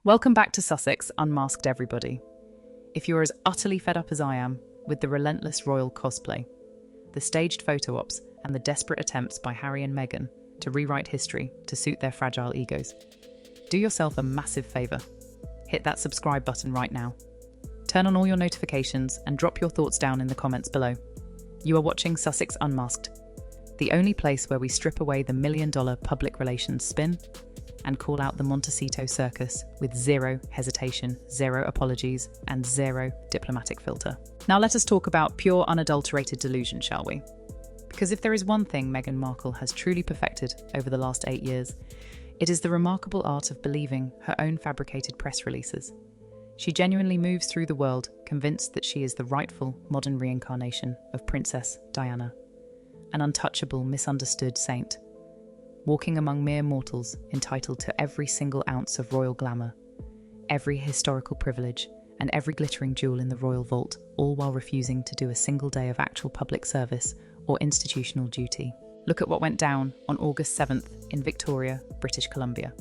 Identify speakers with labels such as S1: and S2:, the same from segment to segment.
S1: Welcome back to Sussex Unmasked, everybody. If you're as utterly fed up as I am with the relentless royal cosplay, the staged photo ops, and the desperate attempts by Harry and Meghan to rewrite history to suit their fragile egos, do yourself a massive favour. Hit that subscribe button right now. Turn on all your notifications and drop your thoughts down in the comments below. You are watching Sussex Unmasked, the only place where we strip away the $1 million public relations spin and call out the Montecito circus with zero hesitation, zero apologies, and zero diplomatic filter. Now let us talk about pure, unadulterated delusion, shall we? Because if there is one thing Meghan Markle has truly perfected over the last 8 years, it is the remarkable art of believing her own fabricated press releases. She genuinely moves through the world, convinced that she is the rightful modern reincarnation of Princess Diana, an untouchable, misunderstood saint, walking among mere mortals entitled to every single ounce of royal glamour, every historical privilege, and every glittering jewel in the royal vault, all while refusing to do a single day of actual public service or institutional duty. Look at what went down on August 7th in Victoria, British Columbia.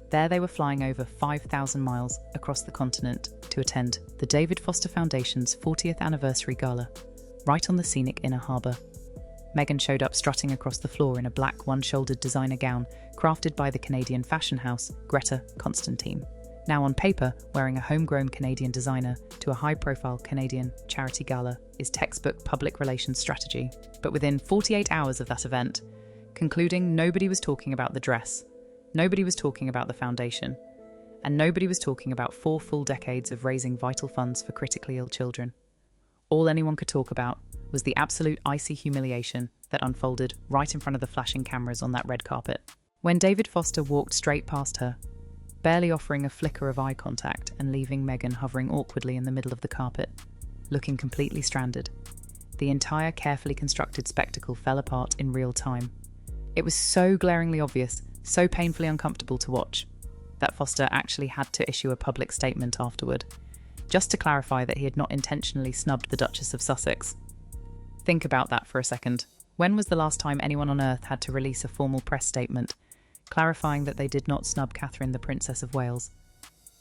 S1: There they were flying over 5,000 miles across the continent to attend the David Foster Foundation's 40th anniversary gala, right on the scenic inner harbour. Meghan showed up strutting across the floor in a black one-shouldered designer gown crafted by the Canadian fashion house Greta Constantine. Now on paper, wearing a homegrown Canadian designer to a high-profile Canadian charity gala is textbook public relations strategy. But within 48 hours of that event, concluding nobody was talking about the dress, nobody was talking about the foundation, and nobody was talking about 4 full decades of raising vital funds for critically ill children. All anyone could talk about was the absolute icy humiliation that unfolded right in front of the flashing cameras on that red carpet. When David Foster walked straight past her, barely offering a flicker of eye contact and leaving Meghan hovering awkwardly in the middle of the carpet, looking completely stranded, the entire carefully constructed spectacle fell apart in real time. It was so glaringly obvious, so painfully uncomfortable to watch, that Foster actually had to issue a public statement afterward, just to clarify that he had not intentionally snubbed the Duchess of Sussex. Think about that for a second. When was the last time anyone on earth had to release a formal press statement clarifying that they did not snub Catherine, the Princess of Wales?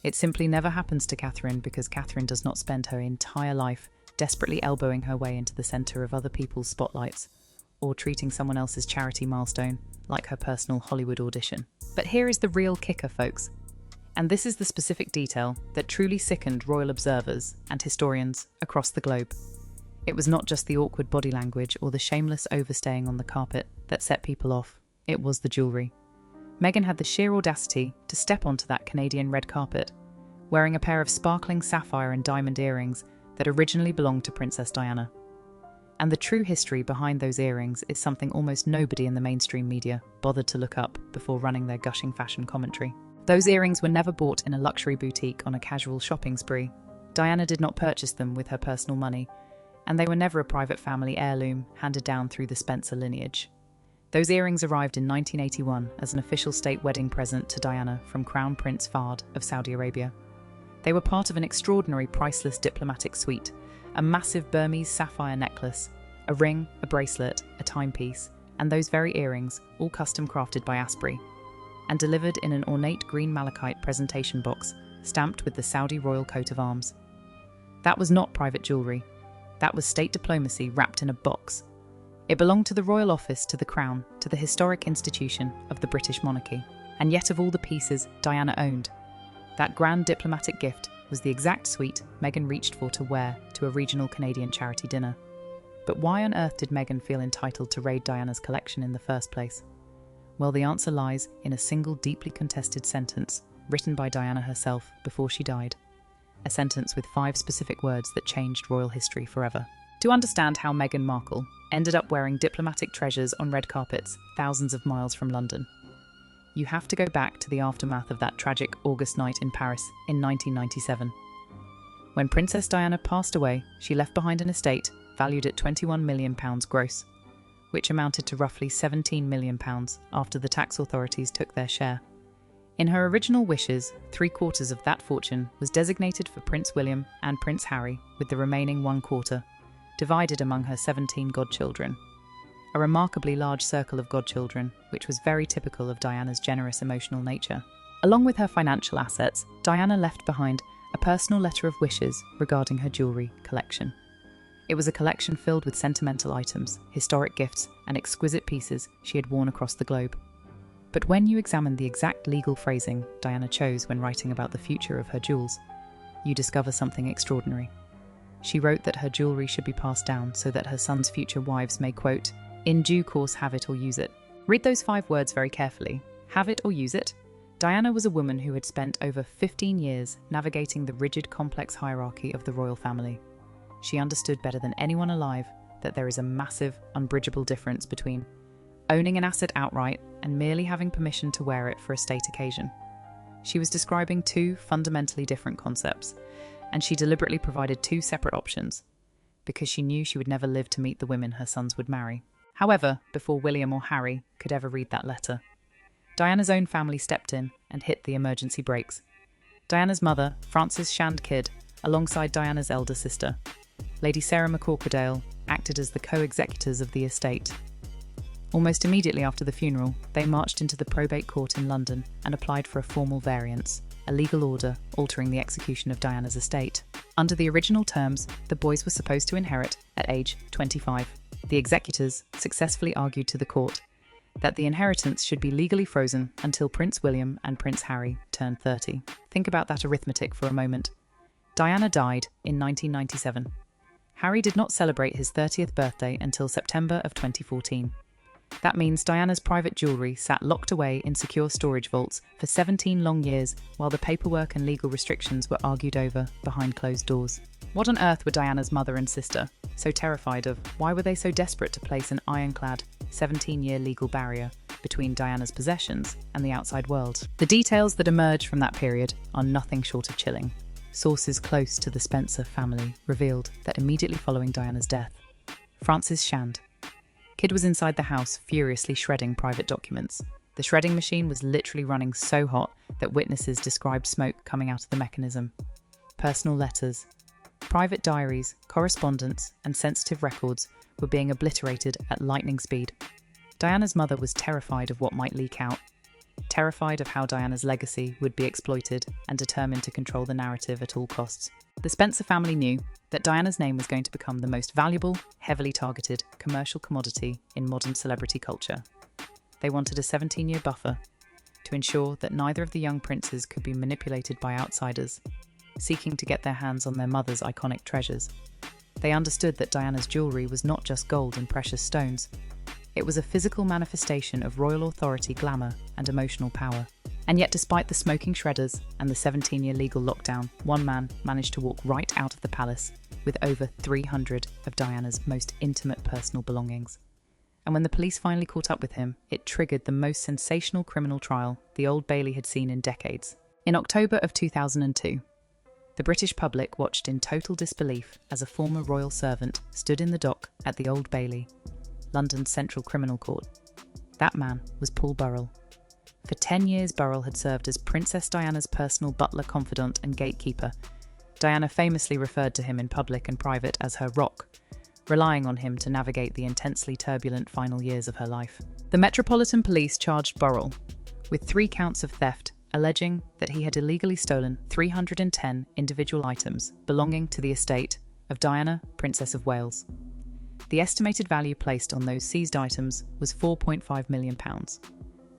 S1: It simply never happens to Catherine because Catherine does not spend her entire life desperately elbowing her way into the centre of other people's spotlights or treating someone else's charity milestone like her personal Hollywood audition. But here is the real kicker, folks. And this is the specific detail that truly sickened royal observers and historians across the globe. It was not just the awkward body language or the shameless overstaying on the carpet that set people off. It was the jewellery. Meghan had the sheer audacity to step onto that Canadian red carpet, wearing a pair of sparkling sapphire and diamond earrings that originally belonged to Princess Diana. And the true history behind those earrings is something almost nobody in the mainstream media bothered to look up before running their gushing fashion commentary. Those earrings were never bought in a luxury boutique on a casual shopping spree. Diana did not purchase them with her personal money, and they were never a private family heirloom handed down through the Spencer lineage. Those earrings arrived in 1981 as an official state wedding present to Diana from Crown Prince Fahd of Saudi Arabia. They were part of an extraordinary priceless diplomatic suite, a massive Burmese sapphire necklace, a ring, a bracelet, a timepiece, and those very earrings, all custom crafted by Asprey, and delivered in an ornate green malachite presentation box stamped with the Saudi royal coat of arms. That was not private jewellery. That was state diplomacy wrapped in a box. It belonged to the royal office, to the crown, to the historic institution of the British monarchy. And yet of all the pieces Diana owned, that grand diplomatic gift was the exact suite Meghan reached for to wear to a regional Canadian charity dinner. But why on earth did Meghan feel entitled to raid Diana's collection in the first place? Well, the answer lies in a single deeply contested sentence written by Diana herself before she died. A sentence with 5 specific words that changed royal history forever. To understand how Meghan Markle ended up wearing diplomatic treasures on red carpets thousands of miles from London, you have to go back to the aftermath of that tragic August night in Paris in 1997. When Princess Diana passed away, she left behind an estate valued at £21 million gross, which amounted to roughly £17 million after the tax authorities took their share. In her original wishes, 3/4 of that fortune was designated for Prince William and Prince Harry, with the remaining 1/4 divided among her 17 godchildren. A remarkably large circle of godchildren, which was very typical of Diana's generous emotional nature. Along with her financial assets, Diana left behind a personal letter of wishes regarding her jewellery collection. It was a collection filled with sentimental items, historic gifts, and exquisite pieces she had worn across the globe. But when you examine the exact legal phrasing Diana chose when writing about the future of her jewels, you discover something extraordinary. She wrote that her jewellery should be passed down so that her son's future wives may, quote, in due course have it or use it. Read those 5 words very carefully. Have it or use it? Diana was a woman who had spent over 15 years navigating the rigid, complex hierarchy of the royal family. She understood better than anyone alive that there is a massive, unbridgeable difference between owning an asset outright and merely having permission to wear it for a state occasion. She was describing 2 fundamentally different concepts, and she deliberately provided 2 separate options, because she knew she would never live to meet the women her sons would marry. However, before William or Harry could ever read that letter, Diana's own family stepped in and hit the emergency brakes. Diana's mother, Frances Shand Kidd, alongside Diana's elder sister, Lady Sarah McCorquodale, acted as the co-executors of the estate. Almost immediately after the funeral, they marched into the probate court in London and applied for a formal variance, a legal order altering the execution of Diana's estate. Under the original terms, the boys were supposed to inherit at age 25. The executors successfully argued to the court that the inheritance should be legally frozen until Prince William and Prince Harry turned 30. Think about that arithmetic for a moment. Diana died in 1997. Harry did not celebrate his 30th birthday until September of 2014. That means Diana's private jewellery sat locked away in secure storage vaults for 17 long years while the paperwork and legal restrictions were argued over behind closed doors. What on earth were Diana's mother and sister so terrified of? Why were they so desperate to place an ironclad 17-year legal barrier between Diana's possessions and the outside world? The details that emerge from that period are nothing short of chilling. Sources close to the Spencer family revealed that immediately following Diana's death, Frances Shand Kidd was inside the house furiously shredding private documents. The shredding machine was literally running so hot that witnesses described smoke coming out of the mechanism. Personal letters, private diaries, correspondence, and sensitive records were being obliterated at lightning speed. Diana's mother was terrified of what might leak out, terrified of how Diana's legacy would be exploited, and determined to control the narrative at all costs. The Spencer family knew that Diana's name was going to become the most valuable, heavily targeted commercial commodity in modern celebrity culture. They wanted a 17-year buffer to ensure that neither of the young princes could be manipulated by outsiders seeking to get their hands on their mother's iconic treasures. They understood that Diana's jewellery was not just gold and precious stones. It was a physical manifestation of royal authority, glamour, and emotional power. And yet, despite the smoking shredders and the 17-year legal lockdown, one man managed to walk right out of the palace with over 300 of Diana's most intimate personal belongings. And when the police finally caught up with him, it triggered the most sensational criminal trial the Old Bailey had seen in decades. In October of 2002, the British public watched in total disbelief as a former royal servant stood in the dock at the Old Bailey, London's Central Criminal Court. That man was Paul Burrell. For 10 years, Burrell had served as Princess Diana's personal butler, confidant, and gatekeeper. Diana famously referred to him in public and private as her rock, relying on him to navigate the intensely turbulent final years of her life. The Metropolitan Police charged Burrell with 3 counts of theft, alleging that he had illegally stolen 310 individual items belonging to the estate of Diana, Princess of Wales. The estimated value placed on those seized items was £4.5 million.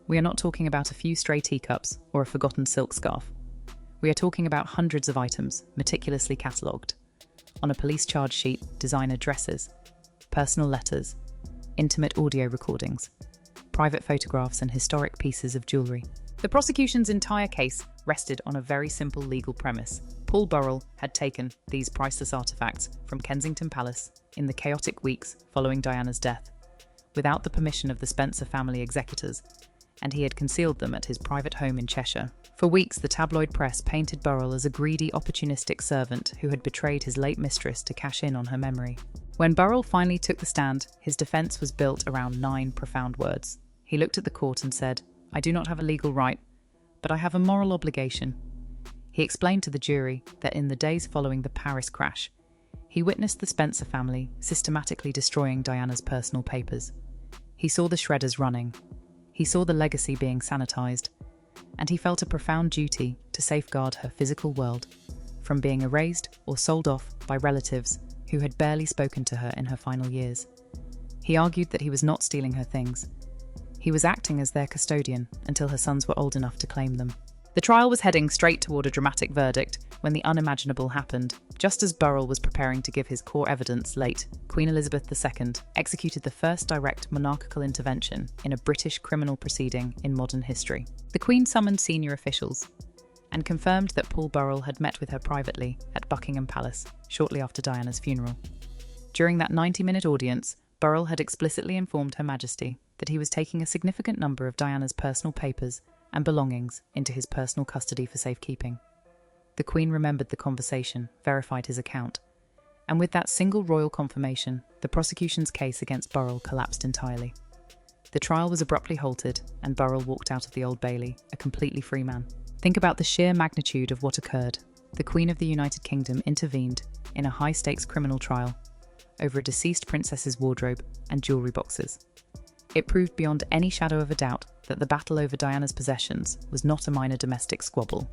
S1: We are not talking about a few stray teacups or a forgotten silk scarf. We are talking about hundreds of items meticulously catalogued. On a police charge sheet, designer dresses, personal letters, intimate audio recordings, private photographs, and historic pieces of jewellery. The prosecution's entire case rested on a very simple legal premise. Paul Burrell had taken these priceless artefacts from Kensington Palace in the chaotic weeks following Diana's death, without the permission of the Spencer family executors, and he had concealed them at his private home in Cheshire. For weeks, the tabloid press painted Burrell as a greedy, opportunistic servant who had betrayed his late mistress to cash in on her memory. When Burrell finally took the stand, his defence was built around 9 profound words. He looked at the court and said, "I do not have a legal right, but I have a moral obligation." He explained to the jury that in the days following the Paris crash, he witnessed the Spencer family systematically destroying Diana's personal papers. He saw the shredders running. He saw the legacy being sanitised. and he felt a profound duty to safeguard her physical world from being erased or sold off by relatives who had barely spoken to her in her final years. He argued that he was not stealing her things. He was acting as their custodian until her sons were old enough to claim them. The trial was heading straight toward a dramatic verdict when the unimaginable happened. Just as Burrell was preparing to give his core evidence late, Queen Elizabeth II executed the first direct monarchical intervention in a British criminal proceeding in modern history. The Queen summoned senior officials and confirmed that Paul Burrell had met with her privately at Buckingham Palace shortly after Diana's funeral. During that 90-minute audience, Burrell had explicitly informed Her Majesty that he was taking a significant number of Diana's personal papers and belongings into his personal custody for safekeeping. The Queen remembered the conversation, verified his account, and with that single royal confirmation, the prosecution's case against Burrell collapsed entirely. The trial was abruptly halted, and Burrell walked out of the Old Bailey, a completely free man. Think about the sheer magnitude of what occurred. The Queen of the United Kingdom intervened in a high-stakes criminal trial over a deceased princess's wardrobe and jewellery boxes. It proved beyond any shadow of a doubt that the battle over Diana's possessions was not a minor domestic squabble.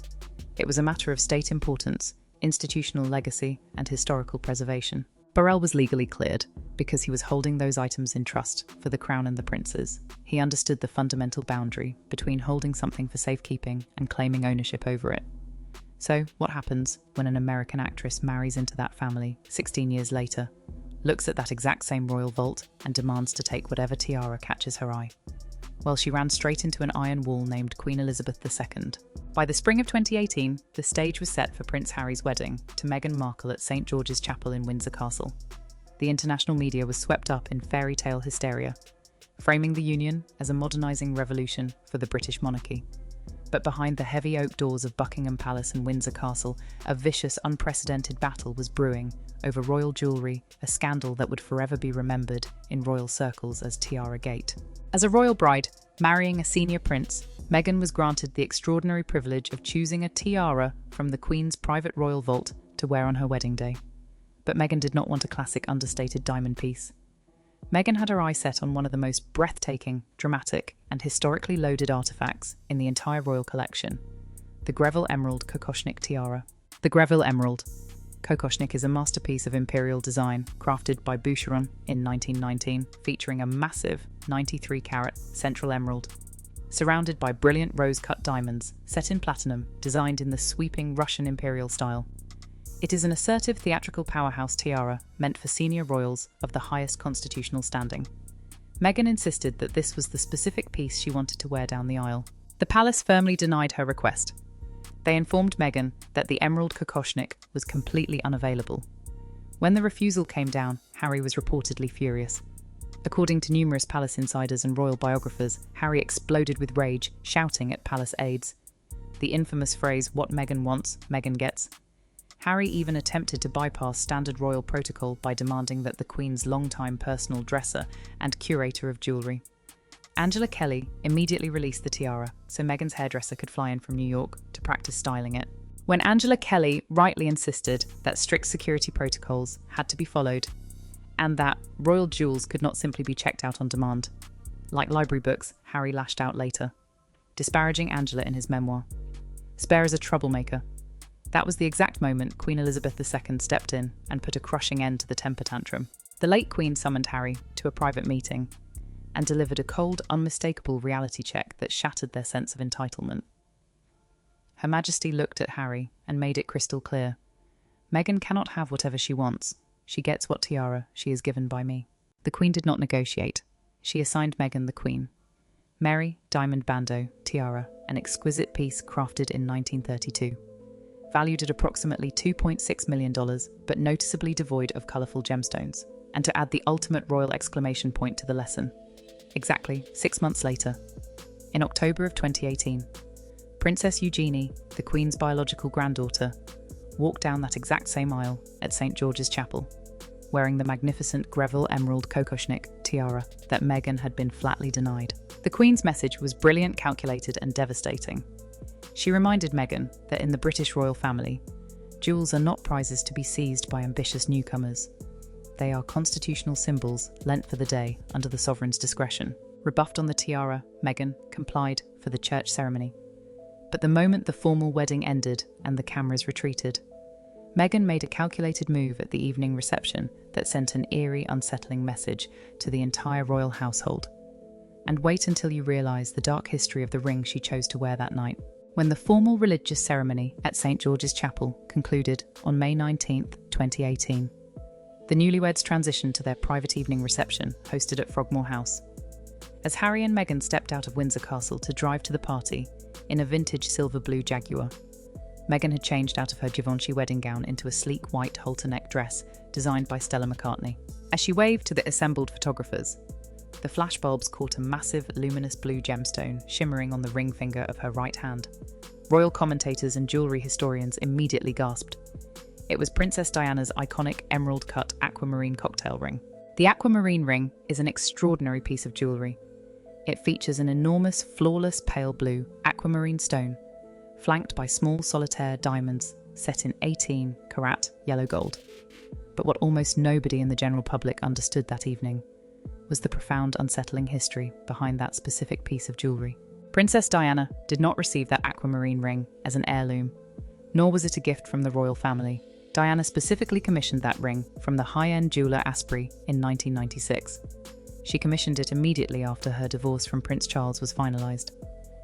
S1: It was a matter of state importance, institutional legacy, and historical preservation. Burrell was legally cleared because he was holding those items in trust for the Crown and the princes. He understood the fundamental boundary between holding something for safekeeping and claiming ownership over it. So, what happens when an American actress marries into that family 16 years later, looks at that exact same royal vault, and demands to take whatever tiara catches her eye? Well, she ran straight into an iron wall named Queen Elizabeth II. By the spring of 2018, the stage was set for Prince Harry's wedding to Meghan Markle at St. George's Chapel in Windsor Castle. The international media was swept up in fairy tale hysteria, framing the union as a modernising revolution for the British monarchy. But behind the heavy oak doors of Buckingham Palace and Windsor Castle, a vicious, unprecedented battle was brewing over royal jewellery, a scandal that would forever be remembered in royal circles as Tiara Gate. As a royal bride, marrying a senior prince, Meghan was granted the extraordinary privilege of choosing a tiara from the Queen's private royal vault to wear on her wedding day. But Meghan did not want a classic understated diamond piece. Meghan had her eye set on one of the most breathtaking, dramatic, and historically loaded artefacts in the entire royal collection, the Greville Emerald Kokoshnik tiara. The Greville Emerald Kokoshnik is a masterpiece of imperial design crafted by Boucheron in 1919, featuring a massive 93-carat central emerald, surrounded by brilliant rose-cut diamonds set in platinum, designed in the sweeping Russian imperial style. It is an assertive theatrical powerhouse tiara meant for senior royals of the highest constitutional standing. Meghan insisted that this was the specific piece she wanted to wear down the aisle. The palace firmly denied her request. They informed Meghan that the emerald Kokoshnik was completely unavailable. When the refusal came down, Harry was reportedly furious. According to numerous palace insiders and royal biographers, Harry exploded with rage, shouting at palace aides. The infamous phrase, "What Meghan wants, Meghan gets." Harry even attempted to bypass standard royal protocol by demanding that the Queen's longtime personal dresser and curator of jewellery, Angela Kelly, immediately released the tiara so Meghan's hairdresser could fly in from New York to practice styling it. When Angela Kelly rightly insisted that strict security protocols had to be followed and that royal jewels could not simply be checked out on demand. Like library books, Harry lashed out later, disparaging Angela in his memoir. Spare is a troublemaker. That was the exact moment Queen Elizabeth II stepped in and put a crushing end to the temper tantrum. The late Queen summoned Harry to a private meeting and delivered a cold, unmistakable reality check that shattered their sense of entitlement. Her Majesty looked at Harry and made it crystal clear. Meghan cannot have whatever she wants. She gets what tiara she is given by me. The Queen did not negotiate. She assigned Meghan the Queen. Mary Diamond Bandeau tiara, an exquisite piece crafted in 1932. Valued at approximately $2.6 million, but noticeably devoid of colourful gemstones. And to add the ultimate royal exclamation point to the lesson, exactly 6 months later, in October of 2018, Princess Eugenie, the Queen's biological granddaughter, walked down that exact same aisle at St. George's Chapel, wearing the magnificent Greville Emerald Kokoshnik tiara that Meghan had been flatly denied. The Queen's message was brilliant, calculated, and devastating. She reminded Meghan that in the British royal family, jewels are not prizes to be seized by ambitious newcomers. They are constitutional symbols lent for the day under the sovereign's discretion. Rebuffed on the tiara, Meghan complied for the church ceremony. But the moment the formal wedding ended and the cameras retreated, Meghan made a calculated move at the evening reception that sent an eerie, unsettling message to the entire royal household. And wait until you realise the dark history of the ring she chose to wear that night. When the formal religious ceremony at St. George's Chapel concluded on May 19, 2018, the newlyweds transitioned to their private evening reception hosted at Frogmore House. As Harry and Meghan stepped out of Windsor Castle to drive to the party in a vintage silver blue Jaguar, Meghan had changed out of her Givenchy wedding gown into a sleek white halter-neck dress designed by Stella McCartney. As she waved to the assembled photographers, the flashbulbs caught a massive, luminous blue gemstone shimmering on the ring finger of her right hand. Royal commentators and jewellery historians immediately gasped. It was Princess Diana's iconic emerald-cut aquamarine cocktail ring. The aquamarine ring is an extraordinary piece of jewellery. It features an enormous, flawless pale blue aquamarine stone, flanked by small solitaire diamonds set in 18-carat yellow gold. But what almost nobody in the general public understood that evening was the profound, unsettling history behind that specific piece of jewellery. Princess Diana did not receive that aquamarine ring as an heirloom, nor was it a gift from the royal family. Diana specifically commissioned that ring from the high-end jeweller Asprey in 1996. She commissioned it immediately after her divorce from Prince Charles was finalised.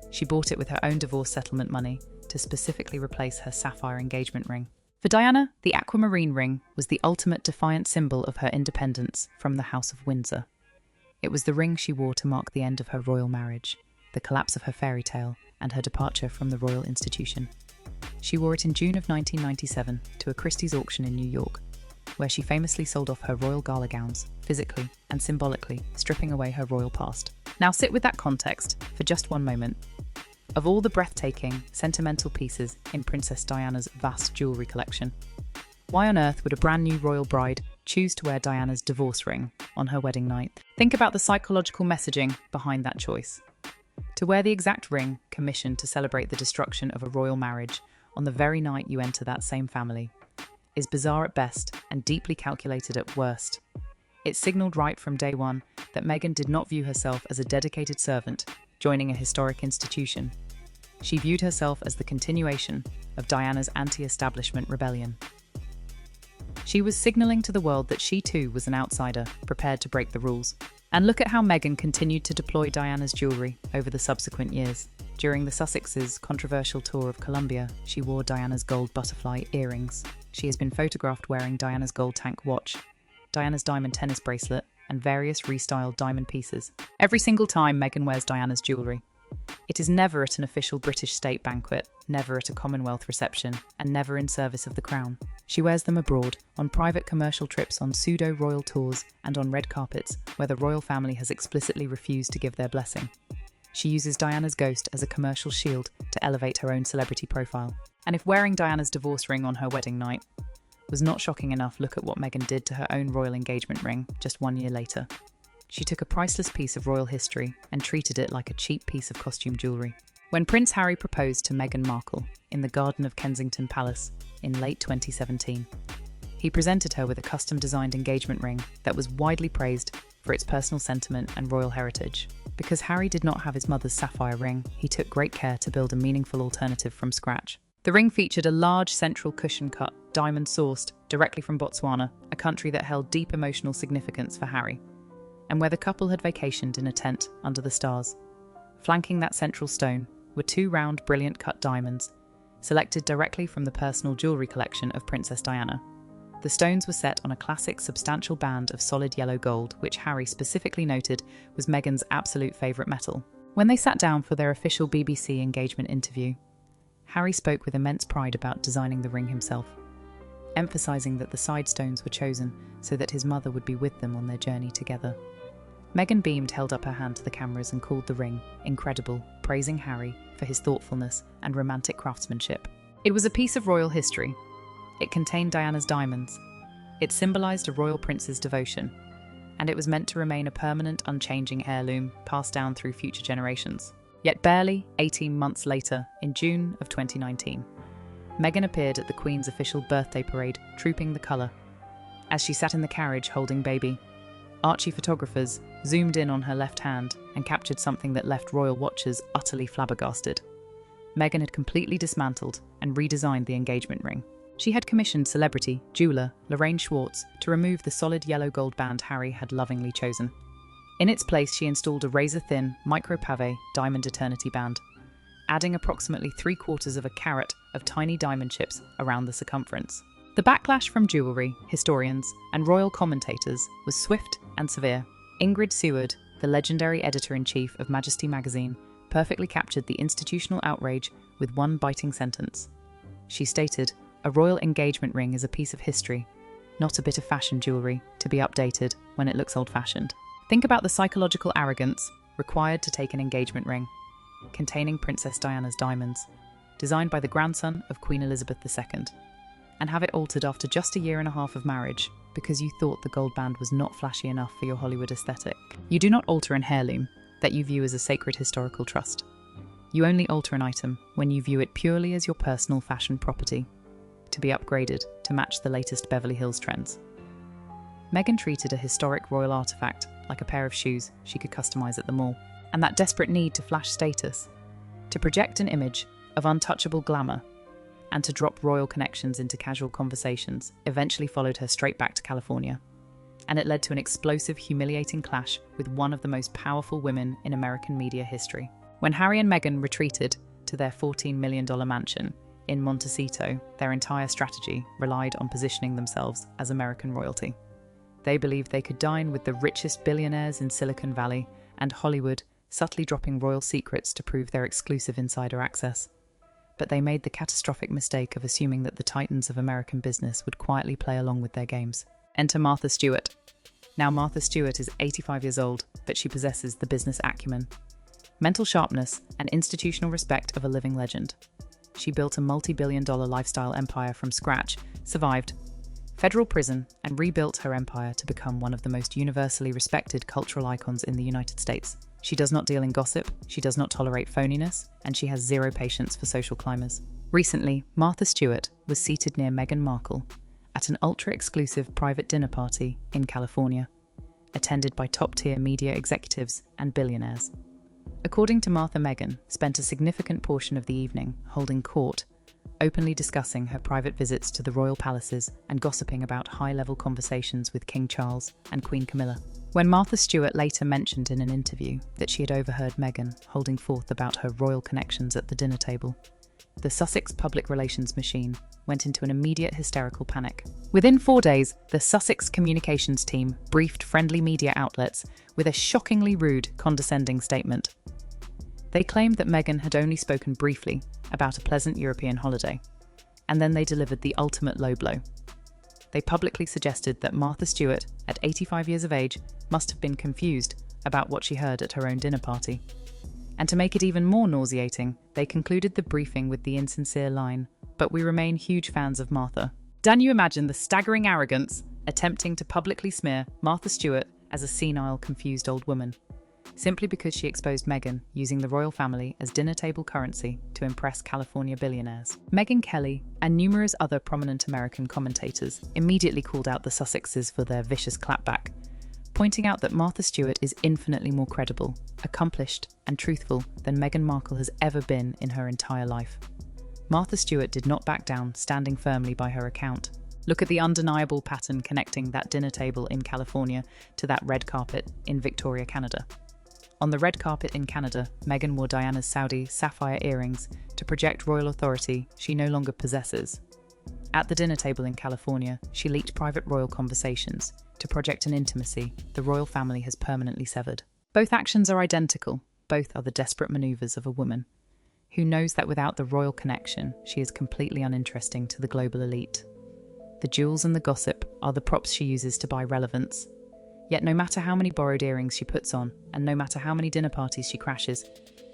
S1: She bought it with her own divorce settlement money to specifically replace her sapphire engagement ring. For Diana, the aquamarine ring was the ultimate defiant symbol of her independence from the House of Windsor. It was the ring she wore to mark the end of her royal marriage, the collapse of her fairy tale, and her departure from the royal institution. She wore it in June of 1997 to a Christie's auction in New York, where she famously sold off her royal gala gowns, physically and symbolically stripping away her royal past. Now sit with that context for just one moment. Of all the breathtaking, sentimental pieces in Princess Diana's vast jewellery collection, why on earth would a brand new royal bride choose to wear Diana's divorce ring on her wedding night? Think about the psychological messaging behind that choice. To wear the exact ring commissioned to celebrate the destruction of a royal marriage on the very night you enter that same family is bizarre at best and deeply calculated at worst. It signalled right from day one that Meghan did not view herself as a dedicated servant joining a historic institution. She viewed herself as the continuation of Diana's anti-establishment rebellion. She was signalling to the world that she too was an outsider, prepared to break the rules. And look at how Meghan continued to deploy Diana's jewellery over the subsequent years. During the Sussex's controversial tour of Colombia, she wore Diana's gold butterfly earrings. She has been photographed wearing Diana's gold tank watch, Diana's diamond tennis bracelet, and various restyled diamond pieces. Every single time Meghan wears Diana's jewellery, it is never at an official British state banquet, never at a Commonwealth reception, and never in service of the Crown. She wears them abroad, on private commercial trips, on pseudo-royal tours, and on red carpets, where the royal family has explicitly refused to give their blessing. She uses Diana's ghost as a commercial shield to elevate her own celebrity profile. And if wearing Diana's divorce ring on her wedding night was not shocking enough, look at what Meghan did to her own royal engagement ring just 1 year later. She took a priceless piece of royal history and treated it like a cheap piece of costume jewellery. When Prince Harry proposed to Meghan Markle in the garden of Kensington Palace in late 2017, he presented her with a custom-designed engagement ring that was widely praised for its personal sentiment and royal heritage. Because Harry did not have his mother's sapphire ring, he took great care to build a meaningful alternative from scratch. The ring featured a large central cushion-cut diamond sourced directly from Botswana, a country that held deep emotional significance for Harry, and where the couple had vacationed in a tent under the stars. Flanking that central stone were 2 round, brilliant-cut diamonds, selected directly from the personal jewellery collection of Princess Diana. The stones were set on a classic, substantial band of solid yellow gold, which Harry specifically noted was Meghan's absolute favourite metal. When they sat down for their official BBC engagement interview, Harry spoke with immense pride about designing the ring himself, emphasising that the side stones were chosen so that his mother would be with them on their journey together. Meghan beamed, held up her hand to the cameras and called the ring incredible, praising Harry for his thoughtfulness and romantic craftsmanship. It was a piece of royal history. It contained Diana's diamonds. It symbolised a royal prince's devotion, and it was meant to remain a permanent, unchanging heirloom passed down through future generations. Yet barely 18 months later, in June of 2019, Meghan appeared at the Queen's official birthday parade, trooping the colour. As she sat in the carriage holding baby, Archie photographers zoomed in on her left hand and captured something that left royal watchers utterly flabbergasted. Meghan had completely dismantled and redesigned the engagement ring. She had commissioned celebrity jeweler Lorraine Schwartz to remove the solid yellow gold band Harry had lovingly chosen. In its place, she installed a razor-thin micro-pavé diamond eternity band, adding approximately 3/4 of a carat of tiny diamond chips around the circumference. The backlash from jewellery, historians, and royal commentators was swift and severe. Ingrid Seward, the legendary editor-in-chief of Majesty magazine, perfectly captured the institutional outrage with one biting sentence. She stated, "A royal engagement ring is a piece of history, not a bit of fashion jewellery to be updated when it looks old-fashioned." Think about the psychological arrogance required to take an engagement ring, containing Princess Diana's diamonds, designed by the grandson of Queen Elizabeth II, and have it altered after just a year and a half of marriage because you thought the gold band was not flashy enough for your Hollywood aesthetic. You do not alter an heirloom that you view as a sacred historical trust. You only alter an item when you view it purely as your personal fashion property, to be upgraded to match the latest Beverly Hills trends. Meghan treated a historic royal artifact like a pair of shoes she could customize at the mall, and that desperate need to flash status, to project an image of untouchable glamour, and to drop royal connections into casual conversations eventually followed her straight back to California. And it led to an explosive, humiliating clash with one of the most powerful women in American media history. When Harry and Meghan retreated to their $14 million mansion in Montecito, their entire strategy relied on positioning themselves as American royalty. They believed they could dine with the richest billionaires in Silicon Valley and Hollywood, subtly dropping royal secrets to prove their exclusive insider access. But they made the catastrophic mistake of assuming that the titans of American business would quietly play along with their games. Enter Martha Stewart. Now, Martha Stewart is 85 years old, but she possesses the business acumen, mental sharpness, and institutional respect of a living legend. She built a multi-billion-dollar lifestyle empire from scratch, survived federal prison, and rebuilt her empire to become one of the most universally respected cultural icons in the United States. She does not deal in gossip, she does not tolerate phoniness, and she has zero patience for social climbers. Recently, Martha Stewart was seated near Meghan Markle at an ultra-exclusive private dinner party in California, attended by top-tier media executives and billionaires. According to Martha, Meghan spent a significant portion of the evening holding court, openly discussing her private visits to the royal palaces and gossiping about high-level conversations with King Charles and Queen Camilla. When Martha Stewart later mentioned in an interview that she had overheard Meghan holding forth about her royal connections at the dinner table, the Sussex public relations machine went into an immediate hysterical panic. Within 4 days, the Sussex communications team briefed friendly media outlets with a shockingly rude, condescending statement. They claimed that Meghan had only spoken briefly about a pleasant European holiday, and then they delivered the ultimate low blow. They publicly suggested that Martha Stewart, at 85 years of age, must have been confused about what she heard at her own dinner party. And to make it even more nauseating, they concluded the briefing with the insincere line, "But we remain huge fans of Martha." Can you imagine the staggering arrogance attempting to publicly smear Martha Stewart as a senile, confused old woman, simply because she exposed Meghan using the royal family as dinner table currency to impress California billionaires? Megyn Kelly and numerous other prominent American commentators immediately called out the Sussexes for their vicious clapback, pointing out that Martha Stewart is infinitely more credible, accomplished, and truthful than Meghan Markle has ever been in her entire life. Martha Stewart did not back down, standing firmly by her account. Look at the undeniable pattern connecting that dinner table in California to that red carpet in Victoria, Canada. On the red carpet in Canada, Meghan wore Diana's Saudi sapphire earrings to project royal authority she no longer possesses. At the dinner table in California, she leaked private royal conversations to project an intimacy the royal family has permanently severed. Both actions are identical. Both are the desperate maneuvers of a woman who knows that without the royal connection, she is completely uninteresting to the global elite. The jewels and the gossip are the props she uses to buy relevance. Yet no matter how many borrowed earrings she puts on, and no matter how many dinner parties she crashes,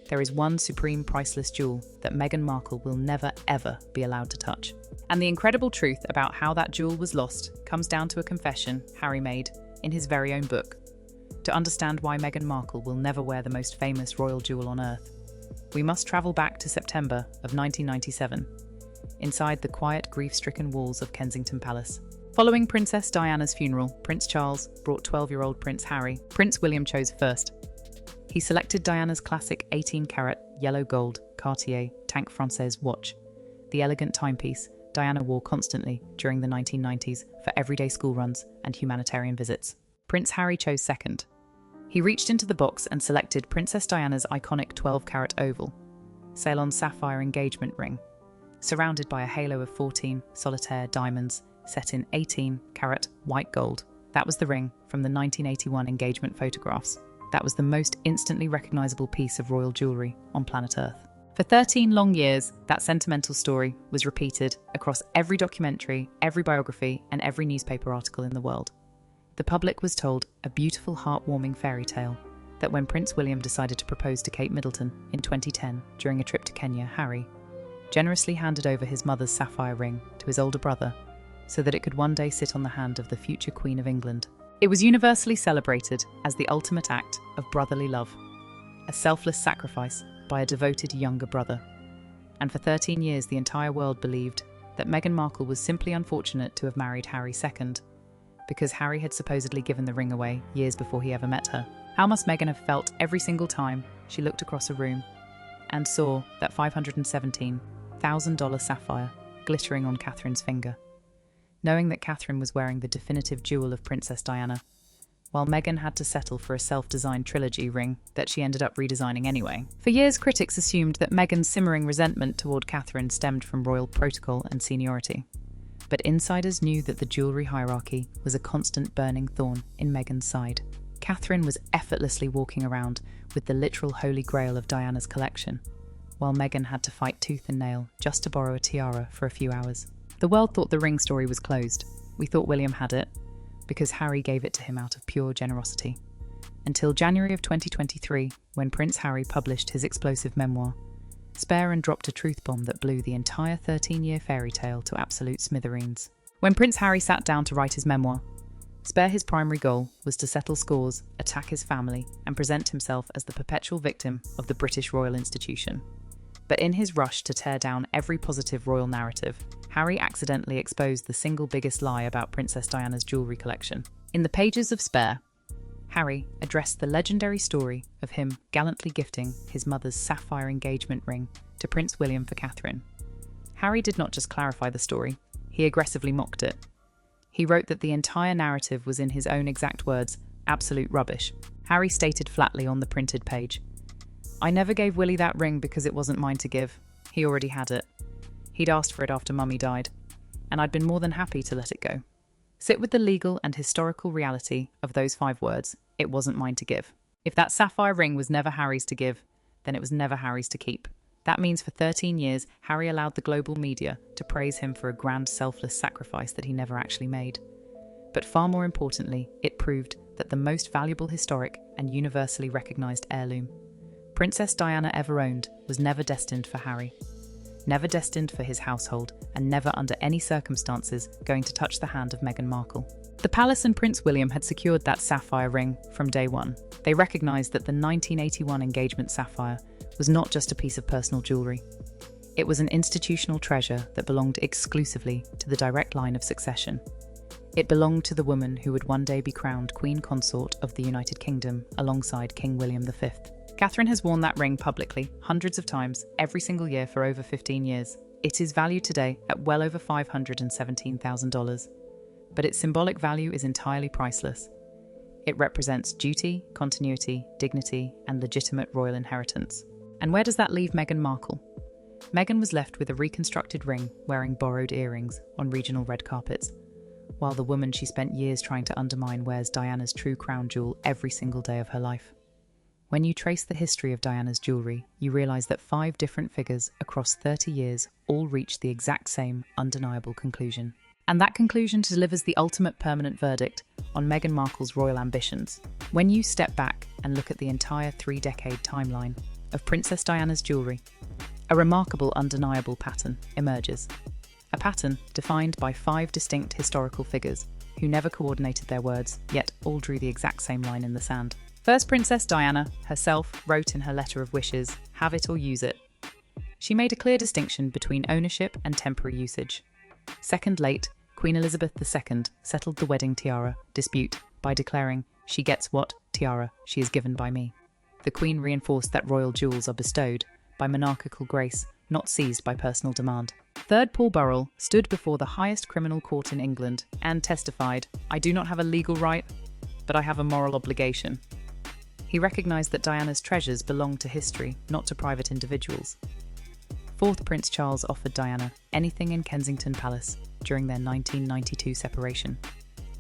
S1: there is one supreme priceless jewel that Meghan Markle will never ever be allowed to touch. And the incredible truth about how that jewel was lost comes down to a confession Harry made in his very own book. To understand why Meghan Markle will never wear the most famous royal jewel on earth, we must travel back to September of 1997, inside the quiet, grief-stricken walls of Kensington Palace. Following Princess Diana's funeral, Prince Charles brought 12-year-old Prince Harry. Prince William chose first. He selected Diana's classic 18-carat yellow gold Cartier Tank Française watch, the elegant timepiece Diana wore constantly during the 1990s for everyday school runs and humanitarian visits. Prince Harry chose second. He reached into the box and selected Princess Diana's iconic 12-carat oval, Ceylon sapphire engagement ring, surrounded by a halo of 14 solitaire diamonds set in 18-carat white gold. That was the ring from the 1981 engagement photographs. That was the most instantly recognizable piece of royal jewelry on planet Earth. For 13 long years, that sentimental story was repeated across every documentary, every biography, and every newspaper article in the world. The public was told a beautiful, heartwarming fairy tale that when Prince William decided to propose to Kate Middleton in 2010 during a trip to Kenya, Harry generously handed over his mother's sapphire ring to his older brother so that it could one day sit on the hand of the future Queen of England. It was universally celebrated as the ultimate act of brotherly love, a selfless sacrifice by a devoted younger brother. And for 13 years, the entire world believed that Meghan Markle was simply unfortunate to have married Harry second, because Harry had supposedly given the ring away years before he ever met her. How must Meghan have felt every single time she looked across a room and saw that $517,000 sapphire glittering on Catherine's finger, knowing that Catherine was wearing the definitive jewel of Princess Diana, while Meghan had to settle for a self-designed trilogy ring that she ended up redesigning anyway. For years, critics assumed that Meghan's simmering resentment toward Catherine stemmed from royal protocol and seniority. But insiders knew that the jewellery hierarchy was a constant burning thorn in Meghan's side. Catherine was effortlessly walking around with the literal holy grail of Diana's collection, while Meghan had to fight tooth and nail just to borrow a tiara for a few hours. The world thought the ring story was closed. We thought William had it, because Harry gave it to him out of pure generosity. Until January of 2023, when Prince Harry published his explosive memoir, Spare and dropped a truth bomb that blew the entire 13-year fairy tale to absolute smithereens. When Prince Harry sat down to write his memoir, Spare, his primary goal was to settle scores, attack his family, and present himself as the perpetual victim of the British royal institution. But in his rush to tear down every positive royal narrative, Harry accidentally exposed the single biggest lie about Princess Diana's jewellery collection. In the pages of Spare, Harry addressed the legendary story of him gallantly gifting his mother's sapphire engagement ring to Prince William for Catherine. Harry did not just clarify the story, he aggressively mocked it. He wrote that the entire narrative was, in his own exact words, absolute rubbish. Harry stated flatly on the printed page, "I never gave Willie that ring because it wasn't mine to give. He already had it. He'd asked for it after Mummy died, and I'd been more than happy to let it go." Sit with the legal and historical reality of those 5 words, "It wasn't mine to give." If that sapphire ring was never Harry's to give, then it was never Harry's to keep. That means for 13 years, Harry allowed the global media to praise him for a grand selfless sacrifice that he never actually made. But far more importantly, it proved that the most valuable historic and universally recognised heirloom Princess Diana ever owned was never destined for Harry, never destined for his household, and never under any circumstances going to touch the hand of Meghan Markle. The palace and Prince William had secured that sapphire ring from day one. They recognised that the 1981 engagement sapphire was not just a piece of personal jewellery. It was an institutional treasure that belonged exclusively to the direct line of succession. It belonged to the woman who would one day be crowned Queen Consort of the United Kingdom alongside King William V. Catherine has worn that ring publicly hundreds of times every single year for over 15 years. It is valued today at well over $517,000, but its symbolic value is entirely priceless. It represents duty, continuity, dignity, and legitimate royal inheritance. And where does that leave Meghan Markle? Meghan was left with a reconstructed ring wearing borrowed earrings on regional red carpets, while the woman she spent years trying to undermine wears Diana's true crown jewel every single day of her life. When you trace the history of Diana's jewellery, you realise that 5 different figures across 30 years all reached the exact same undeniable conclusion. And that conclusion delivers the ultimate permanent verdict on Meghan Markle's royal ambitions. When you step back and look at the entire 3-decade timeline of Princess Diana's jewellery, a remarkable, undeniable pattern emerges. A pattern defined by 5 distinct historical figures who never coordinated their words, yet all drew the exact same line in the sand. First, Princess Diana herself wrote in her letter of wishes, "Have it or use it." She made a clear distinction between ownership and temporary usage. Second, late Queen Elizabeth II settled the wedding tiara dispute by declaring, "She gets what tiara she is given by me." The Queen reinforced that royal jewels are bestowed by monarchical grace not seized by personal demand. Third Paul Burrell stood before the highest criminal court in England and testified, "I do not have a legal right, but I have a moral obligation." He recognised that Diana's treasures belonged to history, not to private individuals. Fourth Prince Charles offered Diana anything in Kensington Palace during their 1992 separation,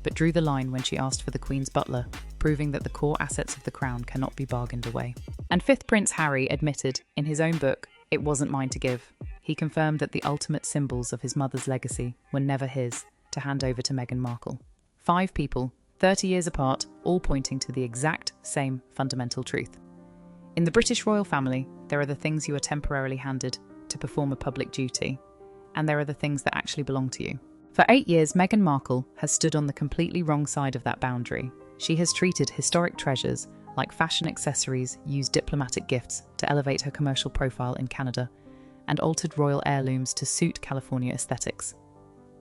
S1: but drew the line when she asked for the Queen's butler, proving that the core assets of the crown cannot be bargained away. And fifth Prince Harry admitted, in his own book, "It wasn't mine to give." He confirmed that the ultimate symbols of his mother's legacy were never his to hand over to Meghan Markle. 5 people, 30 years apart, all pointing to the exact same fundamental truth. In the British royal family, there are the things you are temporarily handed to perform a public duty, and there are the things that actually belong to you. For 8 years, Meghan Markle has stood on the completely wrong side of that boundary. She has treated historic treasures like fashion accessories, used diplomatic gifts to elevate her commercial profile in Canada, and altered royal heirlooms to suit California aesthetics.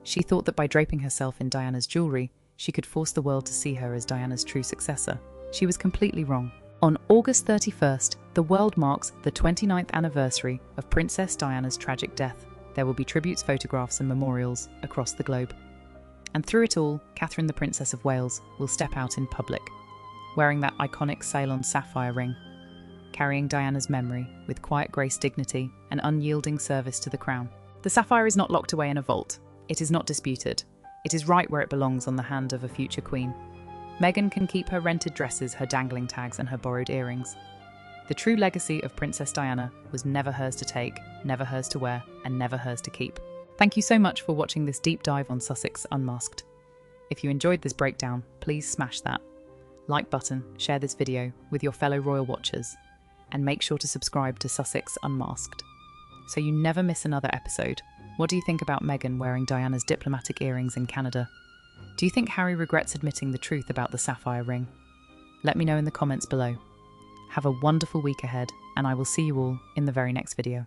S1: She thought that by draping herself in Diana's jewellery, she could force the world to see her as Diana's true successor. She was completely wrong. On August 31st, the world marks the 29th anniversary of Princess Diana's tragic death. There will be tributes, photographs and memorials across the globe. And through it all, Catherine the Princess of Wales will step out in public, wearing that iconic Ceylon sapphire ring, carrying Diana's memory with quiet grace, dignity and unyielding service to the crown. The sapphire is not locked away in a vault. It is not disputed. It is right where it belongs on the hand of a future queen. Meghan can keep her rented dresses, her dangling tags and her borrowed earrings. The true legacy of Princess Diana was never hers to take, never hers to wear, and never hers to keep. Thank you so much for watching this deep dive on Sussex Unmasked. If you enjoyed this breakdown, please smash that like button, share this video with your fellow royal watchers, and make sure to subscribe to Sussex Unmasked so you never miss another episode. What do you think about Meghan wearing Diana's diplomatic earrings in Canada? Do you think Harry regrets admitting the truth about the sapphire ring? Let me know in the comments below. Have a wonderful week ahead, and I will see you all in the very next video.